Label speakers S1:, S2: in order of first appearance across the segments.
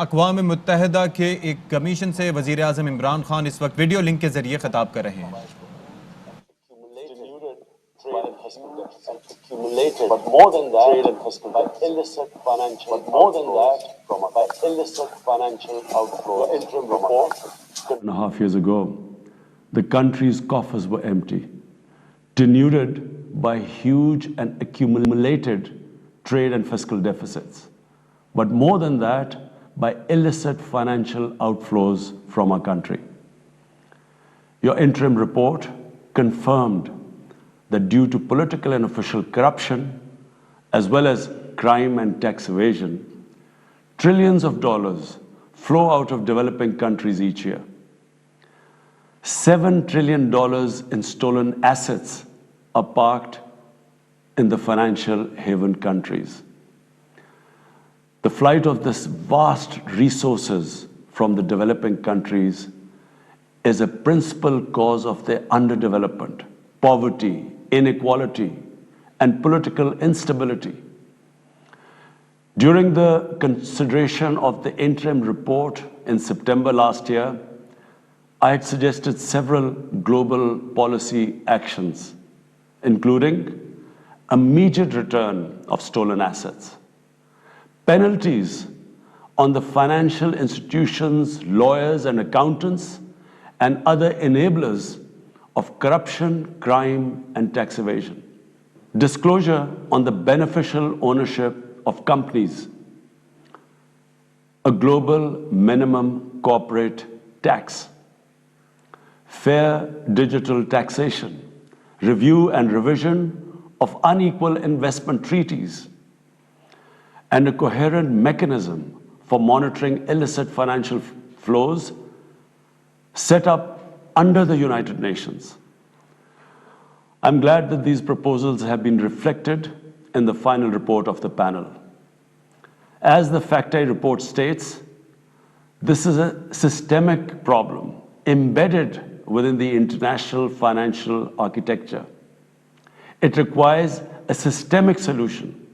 S1: अक़वाम मुत्तहिदा के एक कमीशन से वज़ीर आज़म इमरान खान इस वक्त वीडियो लिंक के जरिए खिताब कर रहे हैं।
S2: But more than that, trade and fiscal by illicit financial outflow. The interim report.
S3: 2.5 years ago, the country's coffers were empty, denuded by huge and accumulated trade and fiscal deficits. But more than that, by illicit financial outflows from our country. Your interim report confirmed that due to political and official corruption, as well as crime and tax evasion, trillions of dollars flow out of developing countries each year. $7 trillion in stolen assets are parked in the financial haven countries. The flight of this vast resources from the developing countries is a principal cause of their underdevelopment, poverty, inequality, and political instability. During the consideration of the interim report in September last year, I had suggested several global policy actions, including immediate return of stolen assets, penalties on the financial institutions, lawyers and accountants, and other enablers of corruption, crime, and tax evasion. Disclosure on the beneficial ownership of companies, a global minimum corporate tax, fair digital taxation, review and revision of unequal investment treaties, and a coherent mechanism for monitoring illicit financial flows set up under the United Nations. I'm glad that these proposals have been reflected in the final report of the panel. As the FACTI report states, this is a systemic problem embedded within the international financial architecture. It requires a systemic solution.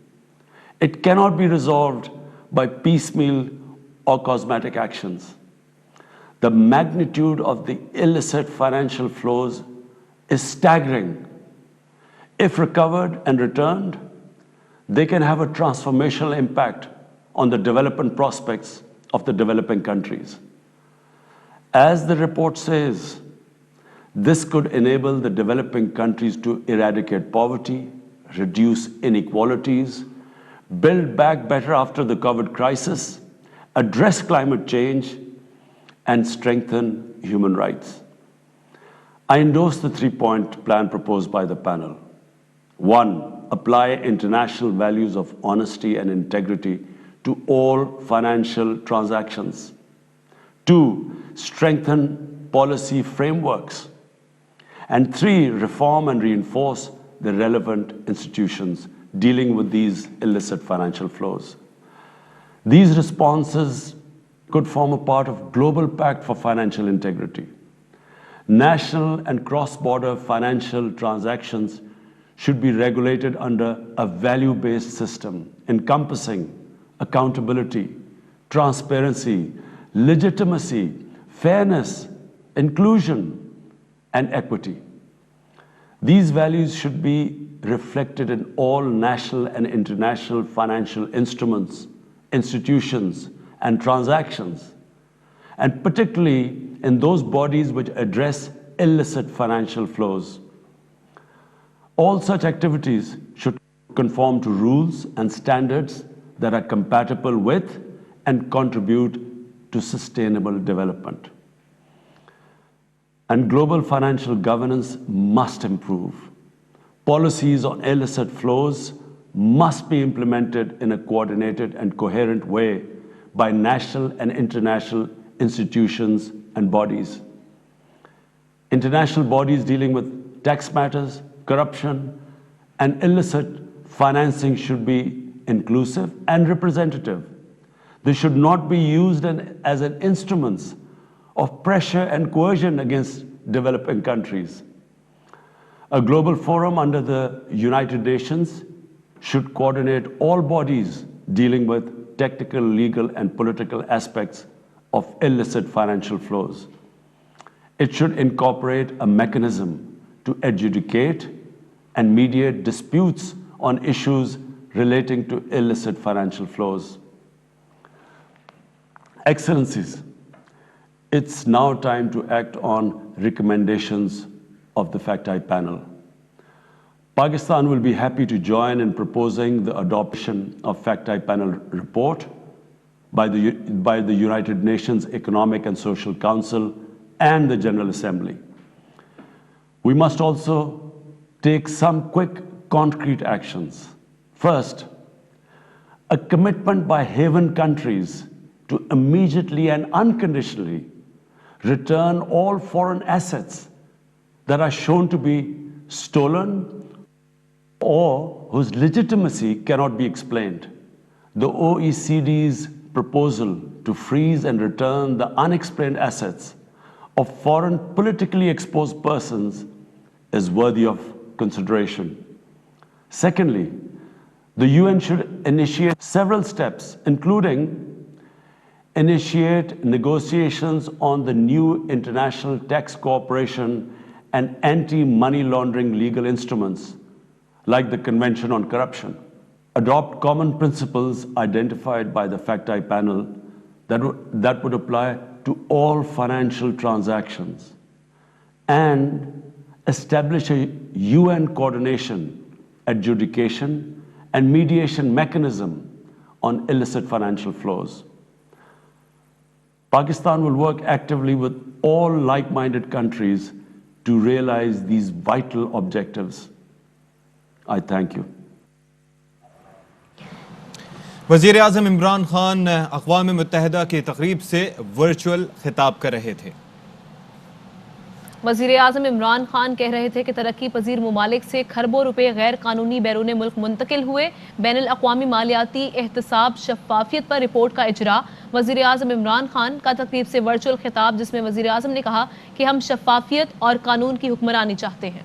S3: It cannot be resolved by piecemeal or cosmetic actions. The magnitude of the illicit financial flows is staggering. If recovered and returned, they can have a transformational impact on the development prospects of the developing countries. As the report says, this could enable the developing countries to eradicate poverty, reduce inequalities, build back better after the COVID crisis, address climate change, and strengthen human rights. I endorse the three-point plan proposed by the panel. 1, apply international values of honesty and integrity to all financial transactions. 2, strengthen policy frameworks. And 3, reform and reinforce the relevant institutions dealing with these illicit financial flows. These responses could form a part of global pact for financial integrity. National and cross-border financial transactions should be regulated under a value-based system encompassing accountability, transparency, legitimacy, fairness, inclusion, and equity. These values should be reflected in all national and international financial instruments, institutions, and transactions, and particularly in those bodies which address illicit financial flows. All such activities should conform to rules and standards that are compatible with and contribute to sustainable development. And global financial governance must improve. Policies on illicit flows must be implemented in a coordinated and coherent way by national and international institutions and bodies. International bodies dealing with tax matters, corruption, and illicit financing should be inclusive and representative. They should not be used as an instruments of pressure and coercion against developing countries. A global forum under the United Nations should coordinate all bodies dealing with technical, legal, and political aspects of illicit financial flows. It should incorporate a mechanism to adjudicate and mediate disputes on issues relating to illicit financial flows. Excellencies, it's now time to act on recommendations of the FACTI panel. Pakistan will be happy to join in proposing the adoption of FACTI panel report by the United Nations Economic and Social Council and the General Assembly. We must also take some quick, concrete actions. First, a commitment by haven countries to immediately and unconditionally return all foreign assets that are shown to be stolen or whose legitimacy cannot be explained. The OECD's proposal to freeze and return the unexplained assets of foreign politically exposed persons is worthy of consideration. Secondly, the UN should initiate several steps, including initiate negotiations on the new international tax cooperation and anti-money laundering legal instruments, like the Convention on Corruption. Adopt common principles identified by the FACTI panel that would apply to all financial transactions, and establish a UN coordination, adjudication, and mediation mechanism on illicit financial flows. Pakistan will work actively with all like-minded countries to realize these vital objectives. I thank you.
S1: वज़ीर आज़म इमरान खान अक़वाम मुत्तहिदा की तक़रीब से virtual खिताब कर रहे थे।
S4: वज़ीर आज़म इमरान खान कह रहे थे कि तरक्की पजीर ममालिक से खरबों रुपए गैर कानूनी बैरून मुल्क मुंतकिल हुए। बैनुल अक़वामी मालियाती एहतसाब शफ़ाफ़ियत पर रिपोर्ट का इजरा। वज़ीर आज़म इमरान खान का तक़रीब से वर्चुअल खिताब, जिसमें वज़ीर आज़म ने कहा कि हम शफ़ाफ़ियत और कानून की हुक्मरानी चाहते हैं।